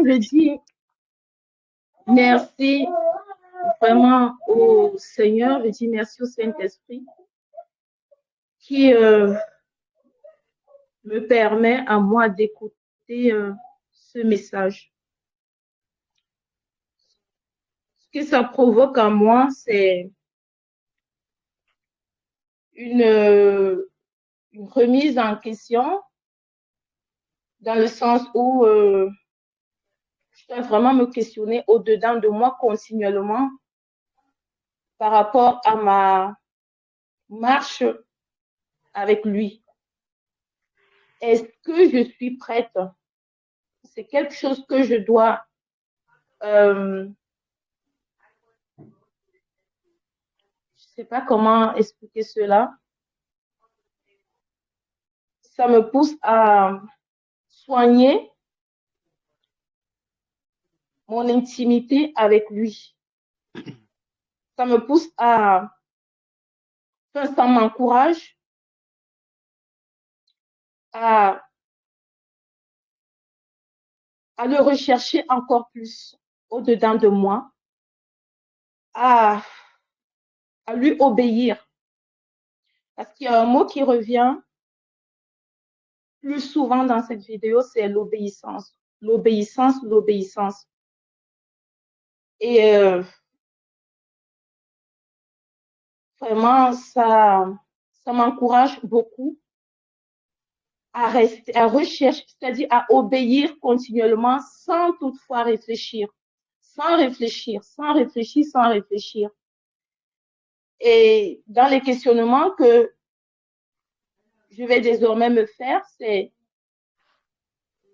je dis merci vraiment au Seigneur, je dis merci au Saint-Esprit qui me permet à moi d'écouter ce message. Ce que ça provoque en moi, c'est une remise en question, dans le sens où je dois vraiment me questionner au-dedans de moi continuellement par rapport à ma marche avec lui. Est-ce que je suis prête? C'est quelque chose que je dois je sais pas comment expliquer cela. Ça me pousse à soigner mon intimité avec lui. Ça me pousse à, enfin, ça m'encourage à le rechercher encore plus au-dedans de moi, à lui obéir. Parce qu'il y a un mot qui revient plus souvent dans cette vidéo, c'est l'obéissance. L'obéissance, l'obéissance. Et vraiment, ça m'encourage beaucoup à rester, à rechercher, c'est-à-dire à obéir continuellement sans toutefois réfléchir. Sans réfléchir, sans réfléchir, sans réfléchir. Et dans les questionnements que je vais désormais me faire, c'est,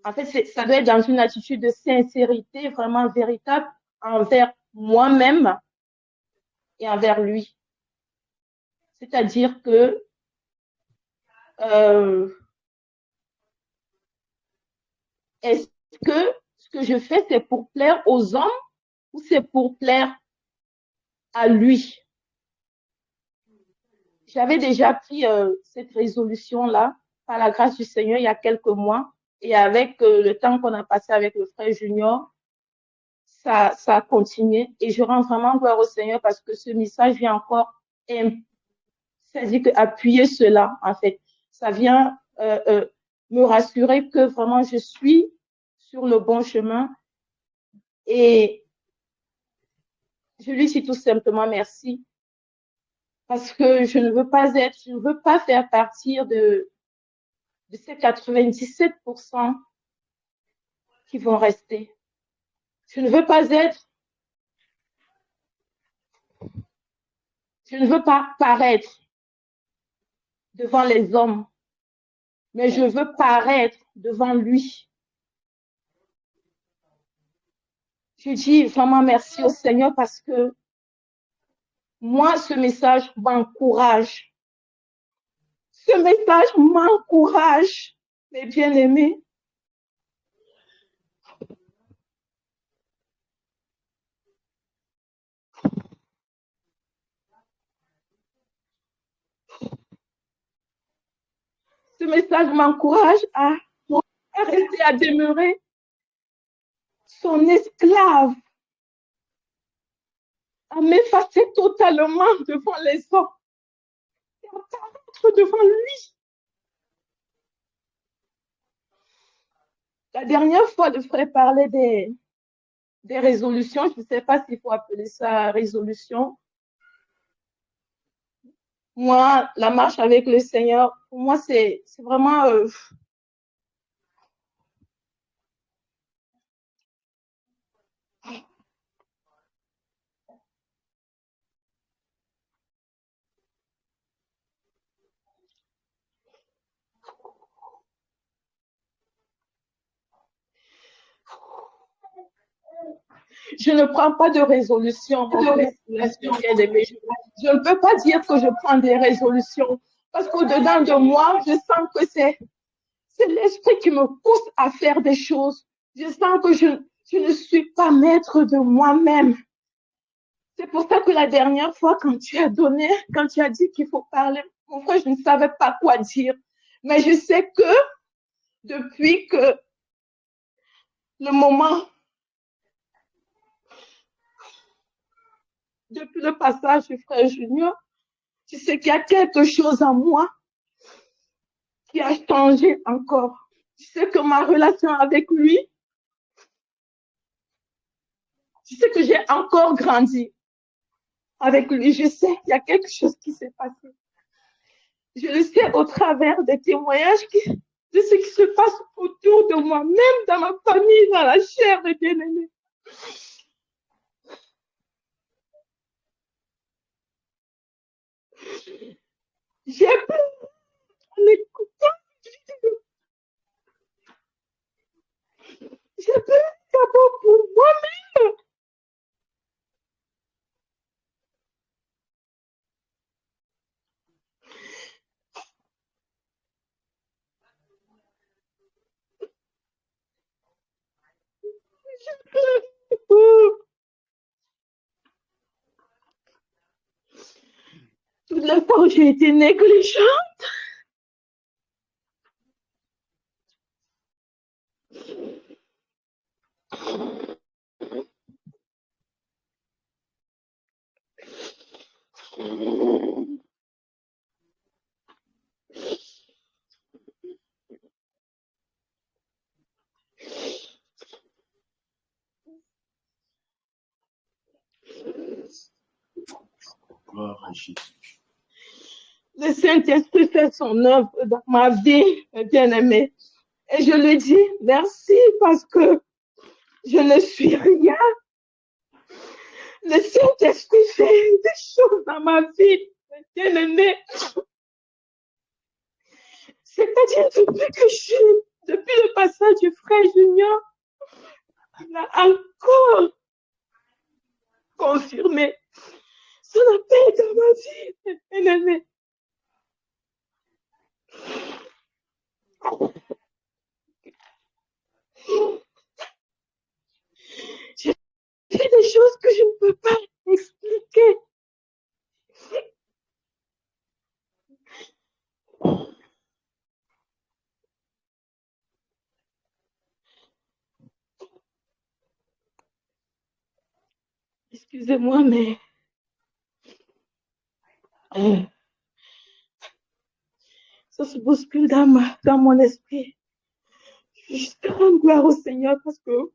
en fait, ça doit être dans une attitude de sincérité vraiment véritable envers moi-même et envers lui. C'est-à-dire que est-ce que ce que je fais, c'est pour plaire aux hommes ou c'est pour plaire à lui? J'avais déjà pris cette résolution-là, par la grâce du Seigneur, il y a quelques mois. Et avec le temps qu'on a passé avec le frère Junior, ça a continué. Et je rends vraiment gloire au Seigneur parce que ce message vient encore, c'est-à-dire appuyer cela, en fait. Ça vient me rassurer que vraiment je suis sur le bon chemin. Et je lui dis tout simplement merci. Parce que je ne veux pas faire partir de ces 97% qui vont rester. Je ne veux paraître devant les hommes, mais je veux paraître devant lui. Je dis vraiment merci au Seigneur parce que moi, ce message m'encourage. Ce message m'encourage, mes bien-aimés. Ce message m'encourage à rester, à demeurer son esclave, à m'effacer totalement devant les hommes et à paraître devant lui. La dernière fois, le frère parlait des résolutions. Je ne sais pas s'il faut appeler ça résolution. Moi, la marche avec le Seigneur, pour moi, c'est vraiment... je ne prends pas de résolution. Je ne peux pas dire que je prends des résolutions parce qu'au-dedans de moi, je sens que c'est l'esprit qui me pousse à faire des choses. Je sens que je ne suis pas maître de moi-même. C'est pour ça que la dernière fois, quand tu as dit qu'il faut parler, mon frère, je ne savais pas quoi dire. Mais je sais que depuis que le moment depuis le passage du frère Junior, tu sais qu'il y a quelque chose en moi qui a changé encore. Tu sais que ma relation avec lui, tu sais que j'ai encore grandi avec lui. Je sais qu'il y a quelque chose qui s'est passé. Je le sais au travers des témoignages de ce qui se passe autour de moi, même dans ma famille, dans la chair de bien-aimés. J'ai peur en écoutant. J'ai peur d'abord pour moi-même. J'ai peur. Toutes les fois où j'ai été négligente, le Saint-Esprit fait son œuvre dans ma vie, bien-aimé. Et je lui dis merci parce que je ne suis rien. Le Saint-Esprit fait des choses dans ma vie, bien-aimé. C'est-à-dire depuis le passage du frère Junior, il a encore confirmé son appel dans ma vie, bien-aimé. J'ai fait des choses que je ne peux pas expliquer. Excusez-moi, mais ça se bouscule dans mon esprit. Je juste rendre gloire au Seigneur parce que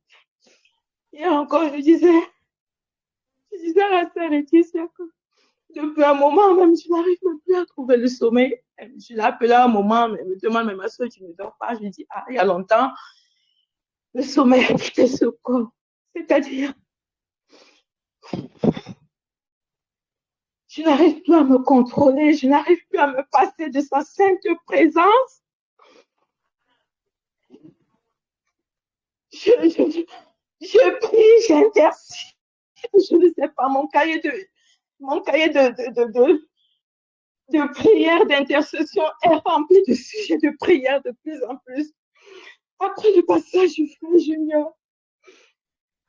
hier encore, je disais à la sœur Laetitia que depuis un moment même, je n'arrive même plus à trouver le sommeil. Je l'ai appelé à un moment, elle me demande, mais ma soeur, tu ne dors pas. Je lui dis, ah, il y a longtemps, le sommeil a quitté ce corps. C'est-à-dire, je n'arrive plus à me contrôler, je n'arrive plus à me passer de sa sainte présence. Je prie, j'intercède. Je ne sais pas, mon cahier de prière, d'intercession est rempli de sujets de prière de plus en plus. Après le passage du frère Junior,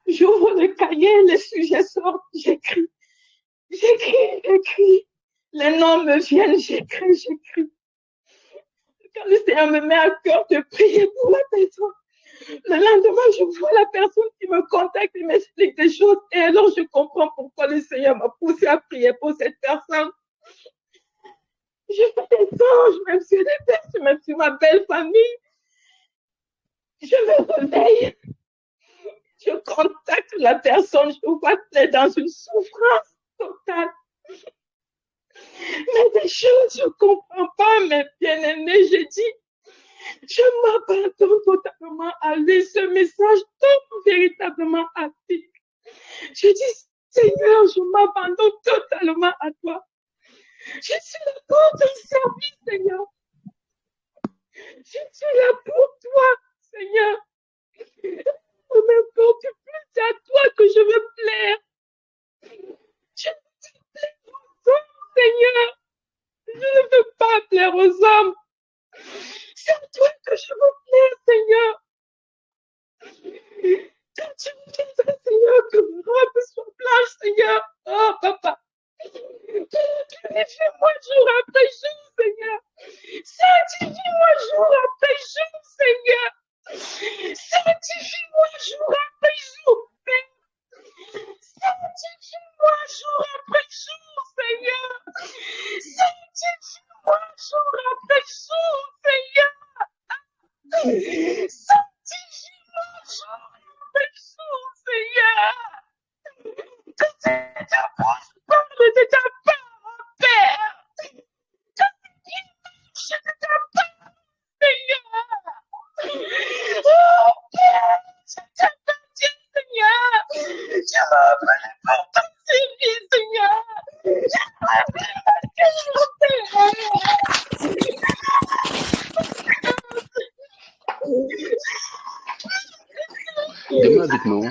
j'ouvre le cahier, les sujets sortent, j'écris. Les noms me viennent, j'écris. Quand le Seigneur me met à cœur de prier pour la personne, le lendemain, je vois la personne qui me contacte et m'explique des choses. Et alors, je comprends pourquoi le Seigneur m'a poussé à prier pour cette personne. Je fais des anges, même sur les textes, même sur ma belle famille. Je me réveille. Je contacte la personne. Je vois qu'elle est dans une souffrance totale. Mais des choses, je ne comprends pas, mes bien-aimés. Je dis, je m'abandonne totalement à lui. Ce message tombe véritablement à pic. Je dis, Seigneur, je m'abandonne totalement à toi. Je suis là pour ton service, Seigneur. Je suis là pour toi, Seigneur. Ne m'importe plus, c'est à toi que je veux plaire. Je veux plaire aux hommes, Seigneur. Je ne veux pas plaire aux hommes. C'est à toi que je veux plaire, Seigneur. Quand tu me diras, Seigneur, que mes robes soient blanches, Seigneur. Oh, papa. Purifie-moi jour après jour, Seigneur. Sanctifie-moi jour après jour, Seigneur. Sanctifie-moi jour Demain avec nous.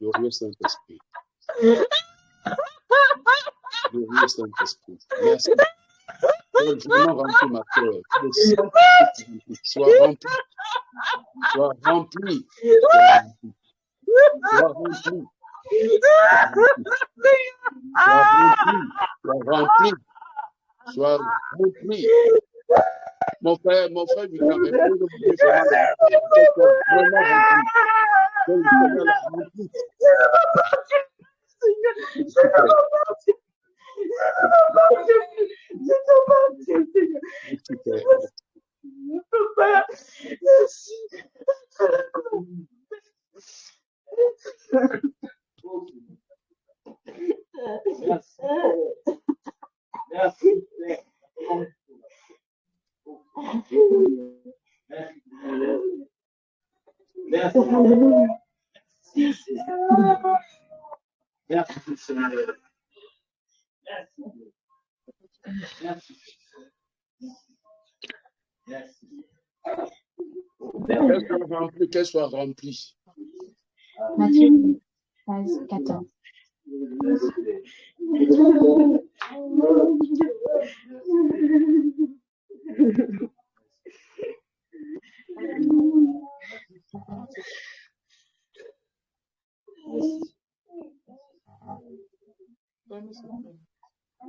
Glorieux Saint-Esprit. Glorieux Saint-Esprit. Merci. Sois vraiment rempli, ma soeur. Sois rempli. Sois rempli. Sois rempli. Sois rempli. Sois rempli. Mon frère, il a répondu vraiment rempli. Donc, le Seigneur l'a rempli. Qu'elle soit remplie. Matthieu 13, 14.